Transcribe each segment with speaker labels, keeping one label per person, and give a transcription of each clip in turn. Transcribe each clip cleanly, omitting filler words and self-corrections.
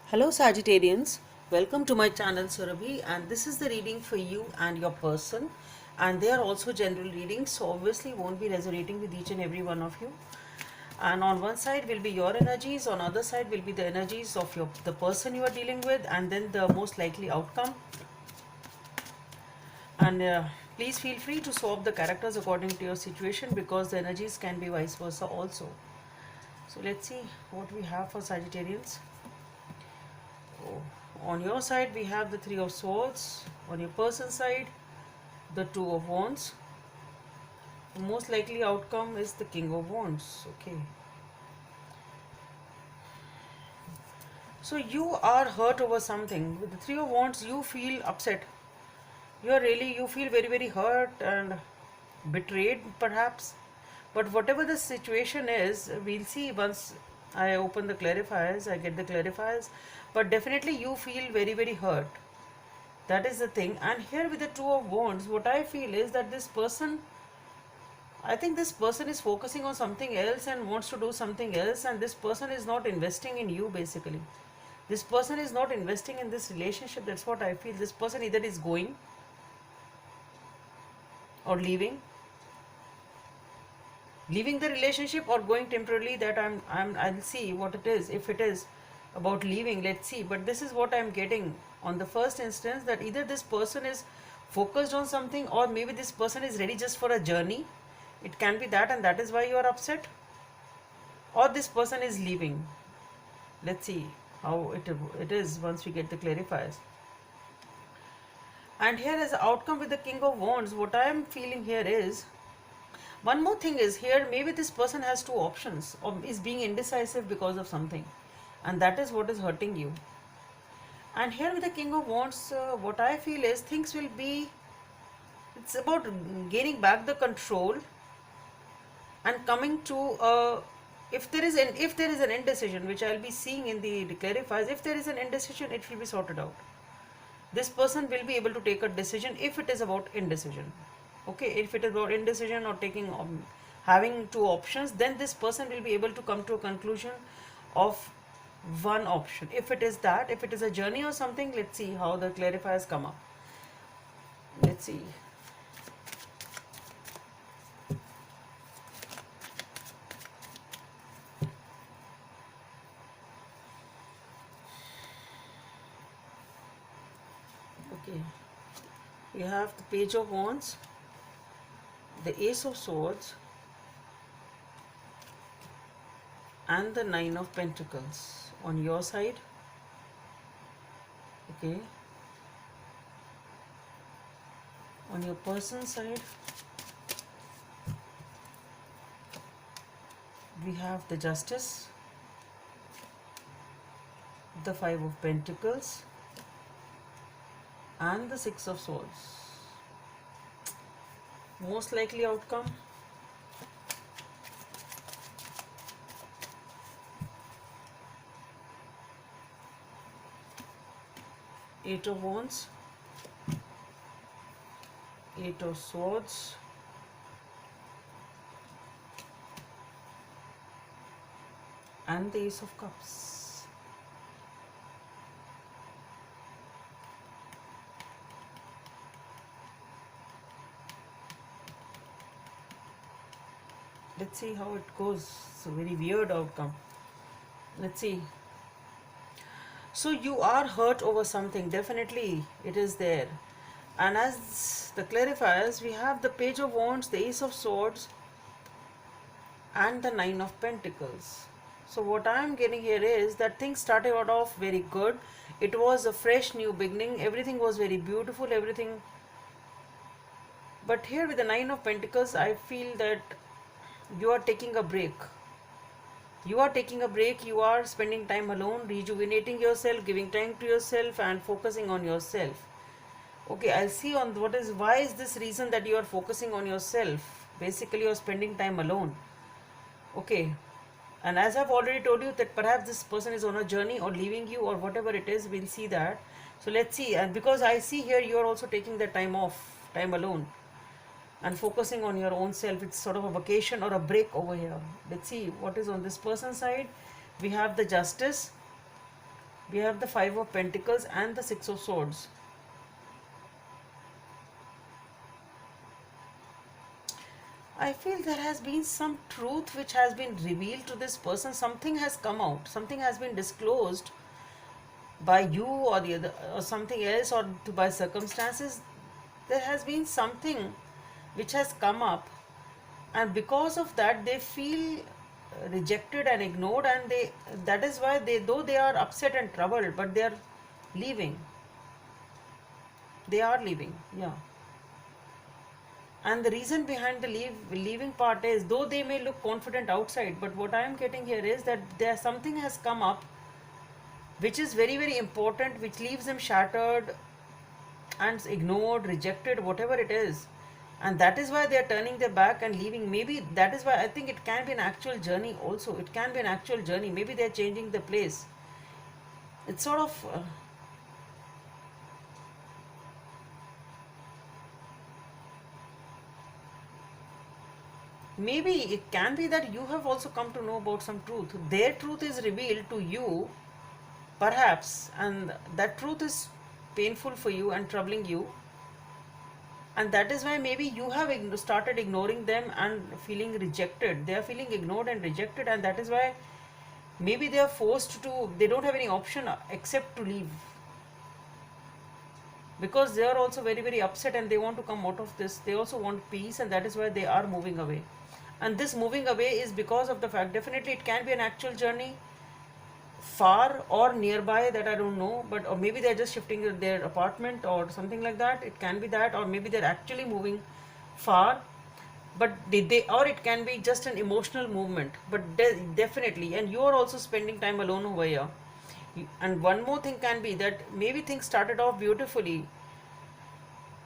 Speaker 1: Hello Sagittarians, welcome to my channel Surabhi, and this is the reading for you and your person, and they are also general readings, so obviously won't be resonating with each and every one of you. And on one side will be your energies, on other side will be the energies of the person you are dealing with, and then the most likely outcome. And please feel free to swap the characters according to your situation, because the energies can be vice versa also. So let's see what we have for Sagittarians. On your side we have the Three of Swords. On your person's side, the Two of Wands. The most likely outcome is the King of Wands. Okay. So you are hurt over something. With the Three of Wands, you feel upset. You feel very hurt and betrayed perhaps. But whatever the situation is, we'll see once I open the clarifiers, I get the clarifiers. But definitely you feel very hurt. That is the thing. And here with the Two of Wands, what I feel is that I think this person is focusing on something else and wants to do something else, and this person is not investing in you basically. This person is not investing in this relationship. That's what I feel. This person either is going or leaving the relationship, or going temporarily. That I'll see what it is. If it is about leaving, let's see. But this is what I'm getting on the first instance, that either this person is focused on something, or maybe this person is ready just for a journey. It can be that, and that is why you are upset. Or this person is leaving. Let's see how it is once we get the clarifiers. And here as outcome with the King of Wands, what I am feeling here is, one more thing is here, maybe this person has two options or is being indecisive because of something, and that is what is hurting you. And here with the King of Wands, what I feel is things will be, it's about gaining back the control and coming to if there is an indecision, which I'll be seeing in the clarifiers. If there is an indecision, it will be sorted out. This person will be able to take a decision if it is about indecision. Okay, if it is about indecision or taking having two options, then this person will be able to come to a conclusion of one option. If it is that, if it is a journey or something, let's see how the clarifiers come up. Let's see. Okay, we have the Page of Wands, the Ace of Swords, and the Nine of Pentacles on your side. Okay, on your person's side we have the Justice, the Five of Pentacles, and the Six of Swords. Most likely outcome, Eight of Wands, Eight of Swords, and the Ace of Cups. Let's see how it goes. It's a very weird outcome. Let's see. So you are hurt over something. Definitely it is there. And as the clarifiers, we have the Page of Wands, the Ace of Swords, and the Nine of Pentacles. So what I am getting here is that things started out off very good. It was a fresh new beginning. Everything was very beautiful. Everything. But here with the Nine of Pentacles, I feel that you are taking a break. You are taking a break. You are spending time alone, rejuvenating yourself, giving time to yourself, and focusing on yourself. Okay, I'll see on why is this reason that you are focusing on yourself. Basically, you are spending time alone. Okay, and as I've already told you that perhaps this person is on a journey or leaving you or whatever it is, we'll see that. So let's see. And because I see here you are also taking the time off, time alone, and focusing on your own self. It's sort of a vacation or a break over here. Let's see what is on this person's side. We have the Justice, We have the Five of Pentacles and the Six of Swords. I feel there has been some truth which has been revealed to this person. Something has come out, something has been disclosed by you or the other, or something else, or by circumstances. There has been something which has come up, and because of that they feel rejected and ignored, and they, that is why they, though they are upset and troubled, but they are leaving. They are leaving, yeah. And the reason behind the leaving part is, though they may look confident outside, but what I am getting here is that there something has come up which is very very important, which leaves them shattered and ignored, rejected, whatever it is. And that is why they are turning their back and leaving. Maybe that is why I think it can be an actual journey also. It can be an actual journey. Maybe they are changing the place. It's sort of maybe it can be that you have also come to know about some truth. Their truth is revealed to you, perhaps, and that truth is painful for you and troubling you. And that is why maybe you have started ignoring them and feeling rejected. They are feeling ignored and rejected, and that is why maybe they are forced to, they don't have any option except to leave, because they are also very very upset and they want to come out of this. They also want peace, and that is why they are moving away. And this moving away is because of the fact, definitely it can be an actual journey, far or nearby, that I don't know, but or maybe they're just shifting their apartment or something like that. It can be that, or maybe they're actually moving far, but they or it can be just an emotional movement. But definitely, and you are also spending time alone over here. And one more thing can be that maybe things started off beautifully,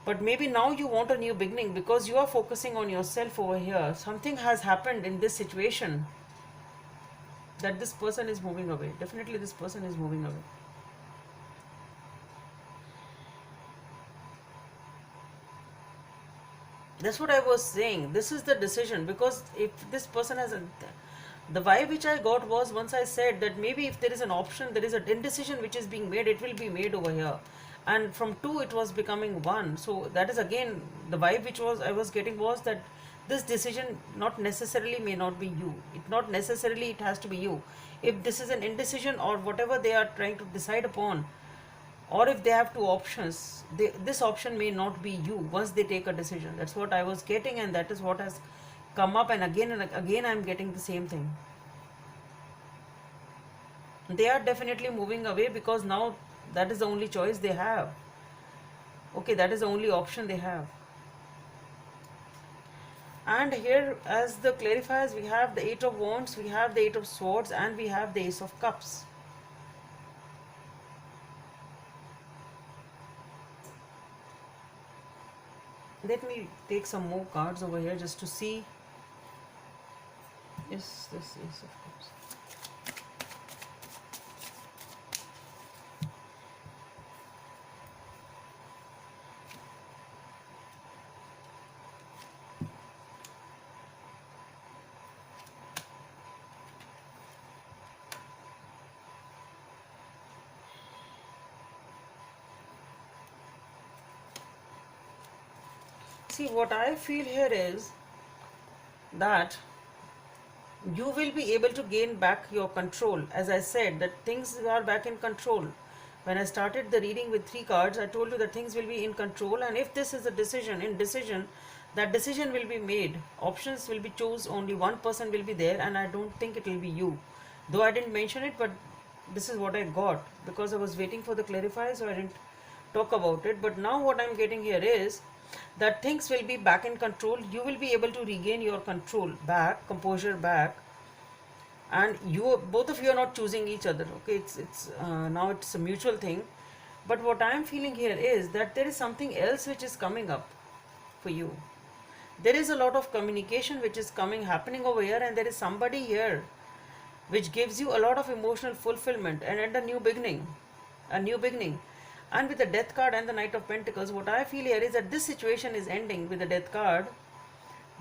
Speaker 1: but maybe now you want a new beginning because you are focusing on yourself over here. Something has happened in this situation that this person is moving away. Definitely this person is moving away. That's what I was saying. This is the decision, because if this person has a, the vibe which I got was, once I said that maybe if there is an option, there is an indecision which is being made, it will be made over here. And from two it was becoming one. So that is again the vibe which was I was getting, was that this decision not necessarily may not be you. It not necessarily it has to be you. If this is an indecision or whatever they are trying to decide upon, or if they have two options, this option may not be you once they take a decision. That's what I was getting, and that is what has come up. And again I'm getting the same thing. They are definitely moving away because now that is the only choice they have. Okay, that is the only option they have. And here, as the clarifiers, we have the Eight of Wands, we have the Eight of Swords, and we have the Ace of Cups. Let me take some more cards over here just to see. Yes, this Ace of Cups. See, what I feel here is that you will be able to gain back your control. As I said, that things are back in control. When I started the reading with three cards, I told you that things will be in control, and if this is a decision, in decision, that decision will be made. Options will be chose, only one person will be there, and I don't think it will be you. Though I didn't mention it, but this is what I got, because I was waiting for the clarifier, so I didn't talk about it. But now what I'm getting here is that things will be back in control. You will be able to regain your control back, composure back, and you, both of you are not choosing each other. Okay, it's now it's a mutual thing. But what I am feeling here is that there is something else which is coming up for you. There is a lot of communication which is happening over here, and there is somebody here which gives you a lot of emotional fulfillment and a new beginning, a new beginning. And with the Death card and the Knight of Pentacles, what I feel here is that this situation is ending with the Death card.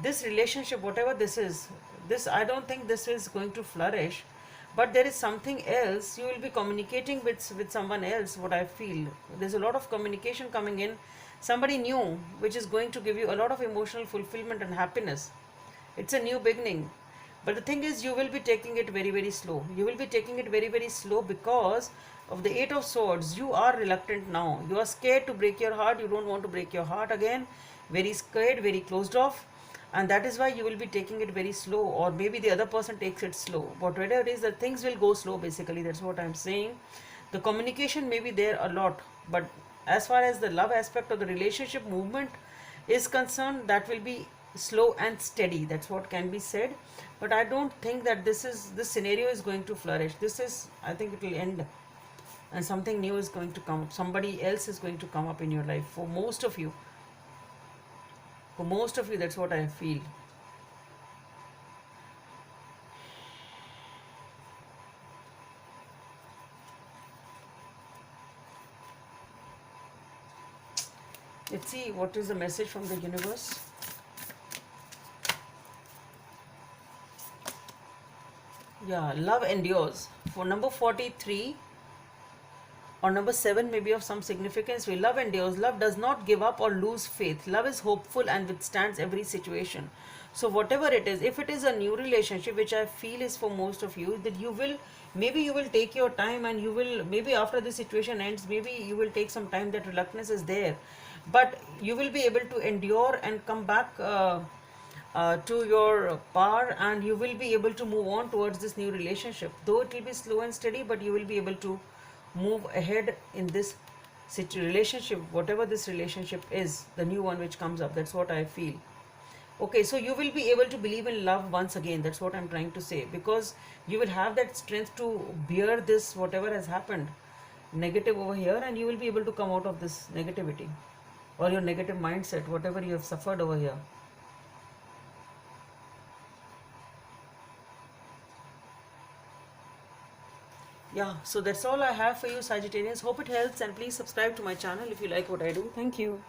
Speaker 1: This relationship, whatever this is, this, I don't think this is going to flourish. but there is something else. You will be communicating with someone else. What I feel, there's a lot of communication coming in, somebody new, which is going to give you a lot of emotional fulfillment and happiness. It's a new beginning. But the thing is, you will be taking it very, very slow. You will be taking it very, very slow because of the Eight of Swords. You are reluctant now. You are scared to break your heart. You don't want to break your heart again. Very scared, very closed off. And that is why you will be taking it very slow, or maybe the other person takes it slow. But whatever it is, the things will go slow basically. That's what I'm saying. The communication may be there a lot, but as far as the love aspect of the relationship movement is concerned, that will be slow and steady. That's what can be said. But I don't think that this scenario is going to flourish. I think it will end, and something new is going to come. Somebody else is going to come up in your life. For most of you, that's what I feel. Let's see what is the message from the universe. Yeah, love endures. For number 43 or number 7 may be of some significance. Love endures. Love does not give up or lose faith. Love is hopeful and withstands every situation. So whatever it is, if it is a new relationship, which I feel is for most of you, that maybe you will take your time, and you will, maybe after the situation ends, maybe you will take some time. That reluctance is there, but you will be able to endure and come back to your power, and you will be able to move on towards this new relationship. Though it will be slow and steady, but you will be able to move ahead in this relationship, whatever this relationship is, the new one which comes up. That's what I feel. Okay, so you will be able to believe in love once again. That's what I'm trying to say, because you will have that strength to bear this, whatever has happened negative over here, and you will be able to come out of this negativity or your negative mindset, whatever you have suffered over here. Yeah, so that's all I have for you, Sagittarians. Hope it helps, and please subscribe to my channel if you like what I do. Thank you.